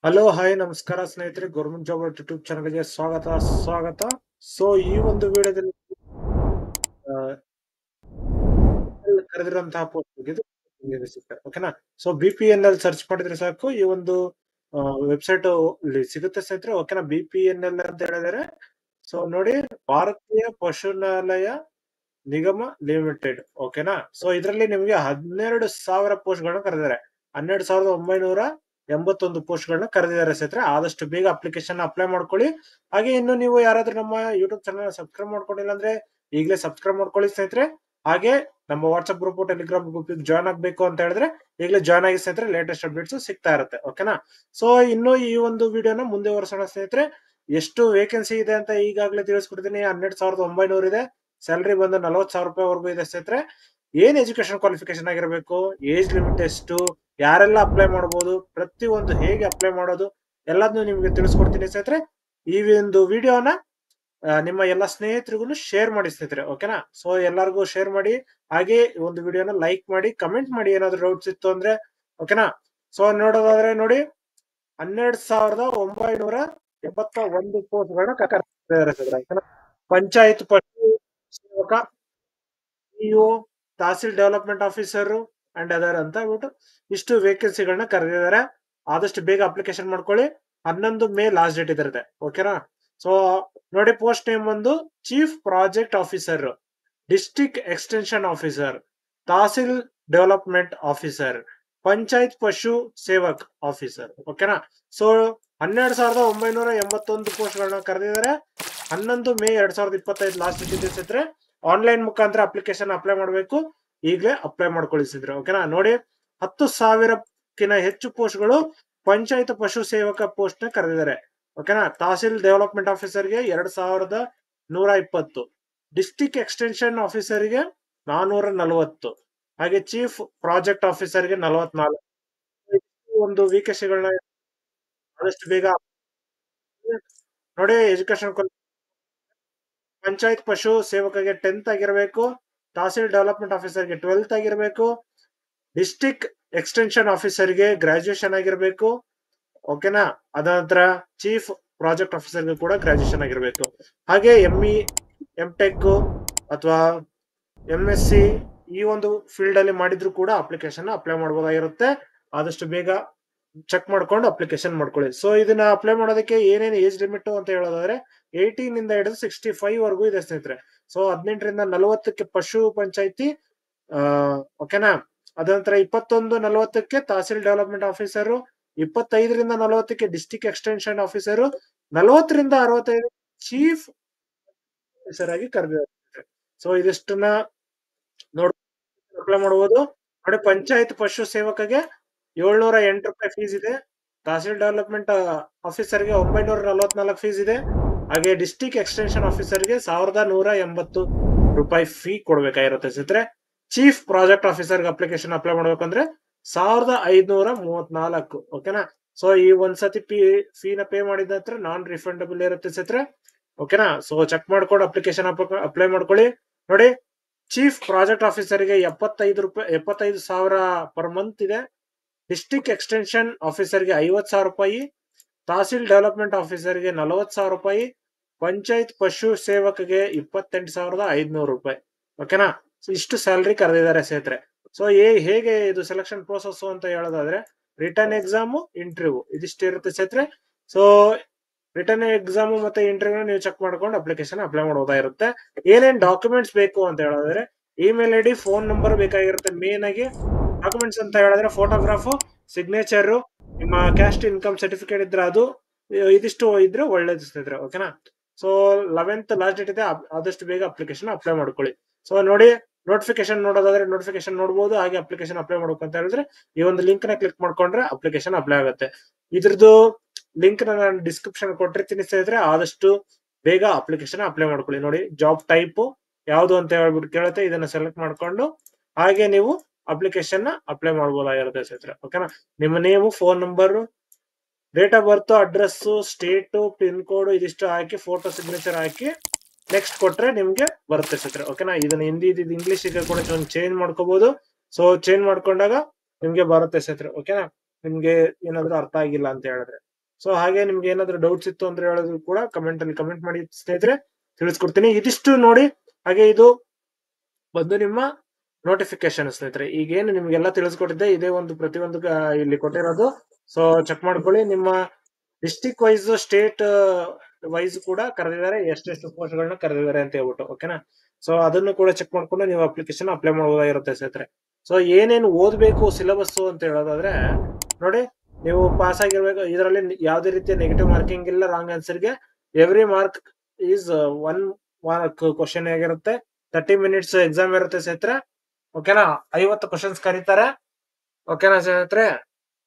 Hello hi ನಮಸ್ಕಾರ ಸ್ನೇಹಿತರೆ, government job YouTube ಚಾನಲ್ಗೆ ಸ್ವಾಗತ. ಸೊ ಈ ಒಂದು ವಿಡಿಯೋದಲ್ಲಿ ಕರೆದಿರುವಂತಹ ಪೋಸ್ಟ್ ಇದು ಓಕೆನಾ. ಸೊ BPNL ಸರ್ಚ್ ಮಾಡಿದ್ರೆ ಸಾಕು, ಈ ಒಂದು ವೆಬ್ಸೈಟ್ ಇಲ್ಲಿ ಸಿಗುತ್ತೆ ಸ್ನೇಹಿತರೆ. ಓಕೆನಾ, BPNL ಅಂತ ಹೇಳಿದರೆ ಸೊ ನೋಡಿ, ಭಾರತೀಯ ಪಶುನಾಲಯ ನಿಗಮ ಲಿಮಿಟೆಡ್. ಓಕೆನಾ. ಸೊ ಇದರಲ್ಲಿ ನಿಮಗೆ 12,000 ಪೋಸ್ಟ್ ಗಳನ್ನ ಕರೆದಿದ್ದಾರೆ. 12,981 ಪೋಸ್ಟ್ ಗಳನ್ನ ಕರೆದಿದ್ದಾರೆ ಸ್ನೇಹಿತರೆ. ಆದಷ್ಟು ಬೇಗ ಅಪ್ಲಿಕೇಶನ್ ಅಪ್ಲೈ ಮಾಡ್ಕೊಳ್ಳಿ. ಹಾಗೆ ಇನ್ನು ನೀವು ಯಾರಾದ್ರೂ ನಮ್ಮ ಯೂಟ್ಯೂಬ್ ಚಾನಲ್ ಸಬ್ಸ್ಕ್ರೈಬ್ ಮಾಡ್ಕೊಂಡಿಲ್ಲ ಅಂದ್ರೆ ಈಗಲೇ ಸಬ್ಸ್ಕ್ರೈಬ್ ಮಾಡ್ಕೊಳ್ಳಿ ಸ್ನೇಹಿತರೆ. ಹಾಗೆ ನಮ್ಮ WhatsApp group, Telegram group join ಆಗ್ಬೇಕು ಅಂತ ಹೇಳಿದ್ರೆ ಈಗಲೇ ಜಾಯ್ನ್ ಆಗಿ ಸ್ನೇಹಿತರೆ. ಲೇಟೆಸ್ಟ್ ಅಪ್ಡೇಟ್ಸ್ ಸಿಗ್ತಾ ಇರುತ್ತೆ. ಓಕೆನಾ. ಸೊ ಇನ್ನು ಈ ಒಂದು ವಿಡಿಯೋನ ಮುಂದೆ ವರ್ಷೋಣ ಸ್ನೇಹಿತರೆ. ಎಷ್ಟು ವೇಕೆನ್ಸಿ ಇದೆ ಅಂತ ಈಗಾಗಲೇ ತಿಳಿಸ್ಕೊಡ್ತೀನಿ. 12,900 ಇದೆ. ಸ್ಯಾಲರಿ ಬಂದು 40,000 ರೂಪಾಯಿವರೆಗೂ ಇದೆ ಸ್ನೇಹಿತರೆ. ಏನ್ ಎಜುಕೇಶನ್ ಕ್ವಾಲಿಫಿಕೇಶನ್ ಆಗಿರಬೇಕು, ಏಜ್ ಲಿಮಿಟ್ ಎಷ್ಟು, ಯಾರೆಲ್ಲ ಅಪ್ಲೈ ಮಾಡಬಹುದು, ಪ್ರತಿಯೊಂದು ಹೇಗೆ ಅಪ್ಲೈ ಮಾಡೋದು ಎಲ್ಲದನ್ನು ನಿಮ್ಗೆ ತಿಳಿಸ್ಕೊಡ್ತೀನಿ ಸ್ನೇಹಿತರೆ. ಈ ಒಂದು ವಿಡಿಯೋನ ನಿಮ್ಮ ಎಲ್ಲ ಸ್ನೇಹಿತರಿಗೂ ಶೇರ್ ಮಾಡಿ ಸ್ನೇಹಿತರೆ. ಓಕೆನಾ. ಸೊ ಎಲ್ಲರಿಗೂ ಶೇರ್ ಮಾಡಿ. ಹಾಗೆ ಈ ಒಂದು ವಿಡಿಯೋನ ಲೈಕ್ ಮಾಡಿ, ಕಮೆಂಟ್ ಮಾಡಿ ಏನಾದ್ರು ಡೌಟ್ಸ್ ಇತ್ತು ಅಂದ್ರೆ. ಓಕೆನಾ. ಸೊ ನೋಡೋದಾದ್ರೆ ನೋಡಿ, 12,981 ಪೋಸ್ಟ್ ಗಳನ್ನ ಕರೆದಿದ್ದಾರೆ. ಪಂಚಾಯತ್ ಪಶು ಸೇವಕ, EO, tehsil development officer and other ಅಂತ ಹೇಳ್ಬಿಟ್ಟು ಇಷ್ಟು ವೇಕೆನ್ಸಿಗಳನ್ನ ಕರೆದಿದ್ದಾರೆ. ಆದಷ್ಟು ಬೇಗ ಅಪ್ಲಿಕೇಶನ್ ಮಾಡ್ಕೊಳ್ಳಿ. 11 ಮೇ ಲಾಸ್ಟ್ ಡೇಟ್ ಇದಿರುತ್ತೆ. ಓಕೆನಾ. ಸೊ ನೋಡಿ, ಪೋಸ್ಟ್ ನೇಮ್ ಒಂದು chief project officer, district extension officer, tehsil development officer, panchayat ಪಶು ಸೇವಕ್ ಆಫೀಸರ್. ಓಕೆನಾ. ಸೊ 12,981 ಪೋಸ್ಟ್ ಗಳನ್ನ ಕರೆದಿದ್ದಾರೆ. 11 ಮೇ 2025 ಲಾಸ್ಟ್ ಡೇಟ್ ಇದೆ ಸ್ನೇಹಿತರೆ. ಆನ್ಲೈನ್ ಮುಖಾಂತರ ಅಪ್ಲಿಕೇಶನ್ ಅಪ್ಲೈ ಮಾಡಬೇಕು. ಈಗಲೇ ಅಪ್ಲೈ ಮಾಡ್ಕೊಳ್ಳಿಸಿದ್ರೆ. ಓಕೆನಾ. ನೋಡಿ, 10,000ಕ್ಕಿಂತ ಹೆಚ್ಚು ಪೋಸ್ಟ್ ಗಳು ಪಂಚಾಯತ್ ಪಶು ಸೇವಕ ಪೋಸ್ಟ್ ನ ಕರೆದಿದ್ದಾರೆ. ಓಕೆನಾ. ತಹಸೀಲ್ ಡೆವಲಪ್ಮೆಂಟ್ ಆಫೀಸರ್ಗೆ 2,120, ಡಿಸ್ಟ್ರಿಕ್ಟ್ ಎಕ್ಸ್ಟೆನ್ಷನ್ ಆಫೀಸರ್ಗೆ 440, ಹಾಗೆ ಚೀಫ್ ಪ್ರಾಜೆಕ್ಟ್ ಆಫೀಸರ್ಗೆ 44. ಒಂದು ವೇಕೆನ್ಸಿಗಳನ್ನ ಆದಷ್ಟು ಬೇಗ ನೋಡಿ. ಎಜುಕೇಶನ್ ಪಂಚಾಯತ್ ಪಶು ಸೇವಕಗೆ 10th ಆಗಿರಬೇಕು, ತಹಸೀಲ್ ಡೆವಲಪ್ಮೆಂಟ್ ಆಫೀಸರ್ಗೆ 12th ಆಗಿರಬೇಕು, ಡಿಸ್ಟ್ರಿಕ್ಟ್ ಎಕ್ಸ್ಟೆನ್ಷನ್ ಆಫೀಸರ್ಗೆ ಗ್ರಾಜುಯೇಷನ್ ಆಗಿರಬೇಕು. ಓಕೆನಾ. ಅದ ನಂತರ ಚೀಫ್ ಪ್ರಾಜೆಕ್ಟ್ ಆಫೀಸರ್ಗೆ ಕೂಡ ಗ್ರಾಜುಯೇಷನ್ ಆಗಿರಬೇಕು. ಹಾಗೆ ME, MTech ಅಥವಾ MSc ಈ ಒಂದು ಫೀಲ್ಡ್ ಅಲ್ಲಿ ಮಾಡಿದ್ರು ಕೂಡ ಅಪ್ಲಿಕೇಶನ್ ಅಪ್ಲೈ ಮಾಡಬಹುದಾಗಿರುತ್ತೆ. ಆದಷ್ಟು ಬೇಗ ಚೆಕ್ ಮಾಡ್ಕೊಂಡು ಅಪ್ಲಿಕೇಶನ್ ಮಾಡ್ಕೊಳ್ಳಿ. ಸೊ ಇದನ್ನ ಅಪ್ಲೈ ಮಾಡೋದಕ್ಕೆ ಏನೇನು ಏಜ್ ಲಿಮಿಟ್ ಅಂತ ಹೇಳೋದಾದ್ರೆ 18 ಇಂದ ಹಿಡಿದು 65 ವರೆಗೂ ಇದೆ ಸ್ನೇಹಿತರೆ. ಸೊ 18ರಿಂದ 40ಕ್ಕೆ ಪಶು ಪಂಚಾಯತಿ, ಓಕೆನಾ. ಅದ ನಂತರ 21-40ಕ್ಕೆ ತಹಸೀಲ್ ಡೆವಲಪ್ಮೆಂಟ್ ಆಫೀಸರ್, 25ರಿಂದ 40ಕ್ಕೆ ಡಿಸ್ಟ್ರಿಕ್ಟ್ ಎಕ್ಸ್ಟೆನ್ಷನ್ ಆಫೀಸರ್, 40ರಿಂದ 65 ಚೀಫ್ ಆಫೀಸರ್ ಆಗಿ ಕರೆದಿದ್ದಾರೆ. ಸೊ ಇದಿಷ್ಟನ್ನ ನೋಡ್ ಅಪ್ಲೈ ಮಾಡಬಹುದು. ನೋಡಿ, ಪಂಚಾಯತ್ ಪಶು ಸೇವಕಗೆ 708 ರೂಪಾಯಿ ಫೀಸ್ ಇದೆ. ತಹಸೀಲ್ ಡೆವಲಪ್ಮೆಂಟ್ ಆಫೀಸರ್ಗೆ 944 ಫೀಸ್ ಇದೆ. ಹಾಗೆ ಡಿಸ್ಟ್ರಿಕ್ಟ್ ಎಕ್ಸ್ಟೆನ್ಷನ್ ಆಫೀಸರ್ಗೆ 1,180 ರೂಪಾಯಿ ಫೀ ಕೊಡ್ಬೇಕಾಗಿರುತ್ತೆ ಸ್ನೇಹಿತರೆ. ಚೀಫ್ ಪ್ರಾಜೆಕ್ಟ್ ಆಫೀಸರ್ಗೆ ಅಪ್ಲಿಕೇಶನ್ ಅಪ್ಲೈ ಮಾಡ್ಬೇಕಂದ್ರೆ 1,534. ಓಕೆನಾ. ಸೊ ಈ ಒಂದ್ಸತಿ ಫೀನ ಪೇ ಮಾಡಿದ ನಂತರ ನಾನ್ ರಿಫಂಡಬಲ್ ಇರುತ್ತೆ ಸ್ನೇಹಿತರೆ. ಓಕೆನಾ. ಸೊ ಚೆಕ್ ಮಾಡ್ಕೊಂಡು ಅಪ್ಲಿಕೇಶನ್ ಅಪ್ಲೈ ಮಾಡ್ಕೊಳ್ಳಿ. ನೋಡಿ, ಚೀಫ್ ಪ್ರಾಜೆಕ್ಟ್ ಆಫೀಸರ್ಗೆ 75,000 ಪರ್ ಮಂತ್ ಇದೆ. ಡಿಸ್ಟ್ರಿಕ್ಟ್ ಎಕ್ಸ್ಟೆನ್ಷನ್ ಆಫೀಸರ್ಗೆ 50,000 ರೂಪಾಯಿ, ತಹಸೀಲ್ ಡೆವಲಪ್ಮೆಂಟ್ ಆಫೀಸರ್ಗೆ 40,000 ರೂಪಾಯಿ, ಪಂಚಾಯತ್ ಪಶು ಸೇವಕಗೆ 28,500 ರೂಪಾಯಿ. ಓಕೆನಾ. ಸೊ ಇಷ್ಟು ಸ್ಯಾಲರಿ ಕರೆದಿದ್ದಾರೆ ಸ್ನೇಹಿತರೆ. ಸೊ ಹೇಗೆ ಇದು ಸೆಲೆಕ್ಷನ್ ಪ್ರೋಸೆಸ್ ಅಂತ ಹೇಳೋದಾದ್ರೆ, ರಿಟರ್ನ್ ಎಕ್ಸಾಮ್, ಇಂಟರ್ವ್ಯೂ ಇದಿಷ್ಟು ಇರುತ್ತೆ ಸ್ನೇಹಿತರೆ. ಸೊ ರಿಟರ್ನ್ ಎಕ್ಸಾಮ್ ಮತ್ತೆ ಇಂಟರ್ವ್ಯೂ ನೀವು ಚೆಕ್ ಮಾಡ್ಕೊಂಡು ಅಪ್ಲಿಕೇಶನ್ ಅಪ್ಲೈ ಮಾಡೋದಾಗಿರುತ್ತೆ. ಏನೇನ್ ಡಾಕ್ಯುಮೆಂಟ್ಸ್ ಬೇಕು ಅಂತ ಹೇಳಿದ್ರೆ, ಇಮೇಲ್ ID, ಫೋನ್ ನಂಬರ್ ಬೇಕಾಗಿರುತ್ತೆ. ಮೇನ್ ಆಗಿ ಡಾಕ್ಯುಮೆಂಟ್ಸ್ ಅಂತ ಹೇಳಿದ್ರೆ ಫೋಟೋಗ್ರಾಫ್, ಸಿಗ್ನೇಚರ್, ನಿಮ್ಮ ಕ್ಯಾಸ್ಟ್ ಇನ್ಕಮ್ ಸರ್ಟಿಫಿಕೇಟ್ ಇದ್ರೆ ಅದು, ಇದಿಷ್ಟು ಇದ್ರೆ ಒಳ್ಳೇದು ಸ್ನೇಹಿತರೆ. ಓಕೆನಾ. ಸೊ 11th ಲಾಸ್ಟ್ ಡೇಟ್ ಇದೆ. ಆದಷ್ಟು ಬೇಗ ಅಪ್ಲಿಕೇಶನ್ ಅಪ್ಲೈ ಮಾಡ್ಕೊಳ್ಳಿ. ಸೊ ನೋಡಿ, ನೋಟಿಫಿಕೇಶನ್ ನೋಡೋದಾದ್ರೆ ನೋಟಿಫಿಕೇಶನ್ ನೋಡಬಹುದು. ಹಾಗೆ ಅಪ್ಲಿಕೇಶನ್ ಅಪ್ಲೈ ಮಾಡ್ಬೇಕು ಅಂತ ಹೇಳಿದ್ರೆ ಈ ಒಂದು ಲಿಂಕ್ ನ ಕ್ಲಿಕ್ ಮಾಡ್ಕೊಂಡ್ರೆ ಅಪ್ಲಿಕೇಶನ್ ಅಪ್ಲೈ ಆಗುತ್ತೆ. ಇದ್ರದ್ದು ಲಿಂಕ್ ನಾನು ಡಿಸ್ಕ್ರಿಪ್ಷನ್ ಕೊಟ್ಟಿರ್ತೀನಿ ಸ್ನೇಹಿತರೆ. ಆದಷ್ಟು ಬೇಗ ಅಪ್ಲಿಕೇಶನ್ ಅಪ್ಲೈ ಮಾಡ್ಕೊಳ್ಳಿ. ನೋಡಿ, ಜಾಬ್ ಟೈಪ್ ಯಾವುದು ಅಂತ ಹೇಳ್ಬಿಟ್ಟು ಕೇಳುತ್ತೆ. ಇದನ್ನ ಸೆಲೆಕ್ಟ್ ಮಾಡ್ಕೊಂಡು ಹಾಗೆ ನೀವು ಅಪ್ಲಿಕೇಶನ್ ಅಪ್ಲೈ ಮಾಡಬಹುದಾಗಿರುತ್ತೆ ಸ್ನೇಹಿತರೆ. ಓಕೆನಾ. ನಿಮ್ಮ name, phone number, date of birth, address, state, pin code ಇದಿಷ್ಟು ಹಾಕಿ ಫೋಟೋ ಸಿಗ್ನೇಚರ್ ಹಾಕಿ ನೆಕ್ಸ್ಟ್ ಕೊಟ್ರೆ ನಿಮ್ಗೆ ಬರುತ್ತೆ ಸ್ನೇಹಿತರೆ. ಓಕೆನಾ. ಇದನ್ನ ಹಿಂದಿ ಇಂಗ್ಲಿಷ್ ಕೂಡ ಚೇಂಜ್ ಮಾಡ್ಕೋಬಹುದು. ಸೊ ಚೇಂಜ್ ಮಾಡ್ಕೊಂಡಾಗ ನಿಮ್ಗೆ ಬರುತ್ತೆ ಸ್ನೇಹಿತರೆ. ಓಕೆನಾ. ನಿಮ್ಗೆ ಏನಾದ್ರು ಅರ್ಥ ಆಗಿಲ್ಲ ಅಂತ ಹೇಳಿದ್ರೆ ಸೊ ಹಾಗೆ ನಿಮ್ಗೆ ಏನಾದ್ರು ಡೌಟ್ಸ್ ಇತ್ತು ಅಂದ್ರೆ ಹೇಳೋದು ಕೂಡ ಕಮೆಂಟ್ ಅಲ್ಲಿ ಕಮೆಂಟ್ ಮಾಡಿ ಸ್ನೇಹಿತರೆ, ತಿಳಿಸ್ಕೊಡ್ತೀನಿ. ಇದಿಷ್ಟು ನೋಡಿ. ಹಾಗೆ ಇದು ಬಂದು ನಿಮ್ಮ ನೋಟಿಫಿಕೇಶನ್ ಸ್ನೇಹಿತರೆ. ಈಗೇನು ನಿಮ್ಗೆಲ್ಲ ತಿಳಿಸ್ಕೊಟ್ಟಿದ್ದೆ ಇದೇ ಒಂದು ಪ್ರತಿಯೊಂದು ಇಲ್ಲಿ ಕೊಟ್ಟಿರೋದು. ಸೊ ಚೆಕ್ ಮಾಡ್ಕೊಳ್ಳಿ. ನಿಮ್ಮ ಡಿಸ್ಟಿಕ್ ವೈಸ್, ಸ್ಟೇಟ್ ವೈಸ್ ಕೂಡ ಕರೆದಿದ್ದಾರೆ, ಎಷ್ಟೆಷ್ಟು ಪೋಸ್ಟ್ ಗಳನ್ನ ಕರೆದಿದ್ದಾರೆ ಅಂತ ಹೇಳ್ಬಿಟ್ಟು. ಓಕೆನಾ. ಸೊ ಅದನ್ನು ಕೂಡ ಚೆಕ್ ಮಾಡ್ಕೊಂಡು ನೀವು ಅಪ್ಲಿಕೇಶನ್ ಅಪ್ಲೈ ಮಾಡಬಹುದಾಗಿರುತ್ತೆ ಸ್ನೇಹಿತರೆ. ಸೊ ಏನೇನು ಓದ್ಬೇಕು ಸಿಲೆಬಸ್ ಅಂತ ಹೇಳೋದಾದ್ರೆ ನೋಡಿ, ನೀವು ಪಾಸ್ ಆಗಿರ್ಬೇಕು. ಇದರಲ್ಲಿ ಯಾವುದೇ ರೀತಿಯ ನೆಗೆಟಿವ್ ಮಾರ್ಕಿಂಗ್ ಇಲ್ಲ. ರಾಂಗ್ ಆನ್ಸರ್ ಗೆ every mark is 1 mark question ಆಗಿರುತ್ತೆ. 30 ಮಿನಿಟ್ಸ್ ಎಕ್ಸಾಮ್ ಇರುತ್ತೆ ಸ್ನೇಹಿತರೆ. ಓಕೆನಾ. 50 ಕ್ವಶನ್ಸ್ ಕರೀತಾರೆ. ಓಕೆನಾ ಸ್ನೇಹಿತರೆ.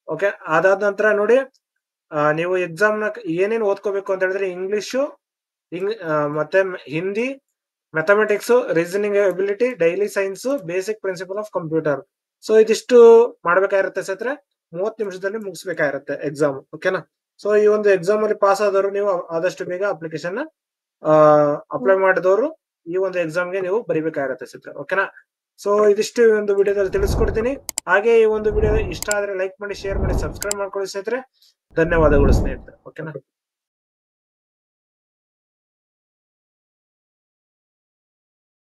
ಓಕೆ. ಅದಾದ ನಂತರ ನೋಡಿ, ನೀವು ಎಕ್ಸಾಮ್ ನ ಏನೇನು ಓದ್ಕೋಬೇಕು ಅಂತ ಹೇಳಿದ್ರೆ ಇಂಗ್ಲಿಷು, ಮತ್ತೆ Hindi, mathematics, reasoning ability, daily science, basic principle of computer. So ಇದಿಷ್ಟು ಮಾಡ್ಬೇಕಾಗಿರುತ್ತೆ ಸ್ನೇಹಿತರೆ. 30 ನಿಮಿಷದಲ್ಲಿ ಮುಗಿಸ್ಬೇಕಾಗಿರುತ್ತೆ ಎಕ್ಸಾಮ್. ಓಕೆನಾ. ಸೊ ಈ ಒಂದು ಎಕ್ಸಾಮ್ ಅಲ್ಲಿ ಪಾಸ್ ಆದವರು ನೀವು ಆದಷ್ಟು ಬೇಗ ಅಪ್ಲಿಕೇಶನ್ ಅಪ್ಲೈ ಮಾಡಿದವರು ಈ ಒಂದು ಎಕ್ಸಾಮ್ಗೆ ನೀವು ಬರಿಬೇಕಾಗಿರುತ್ತೆ ಸ್ನೇಹಿತರೆ. ಓಕೆನಾ. ಸೊ ಇದಿಷ್ಟು ಈ ಒಂದು ವಿಡಿಯೋದಲ್ಲಿ ತಿಳಿಸ್ಕೊಡ್ತೀನಿ. ಹಾಗೆ ಈ ಒಂದು ವಿಡಿಯೋ ಇಷ್ಟ ಆದ್ರೆ ಲೈಕ್ ಮಾಡಿ, ಶೇರ್ ಮಾಡಿ, ಸಬ್ಸ್ಕ್ರೈಬ್ ಮಾಡ್ಕೊಳ್ಳಿ ಸ್ನೇಹಿತರೆ. ಧನ್ಯವಾದಗಳು ಸ್ನೇಹಿತರೆ. ಓಕೆನಾ.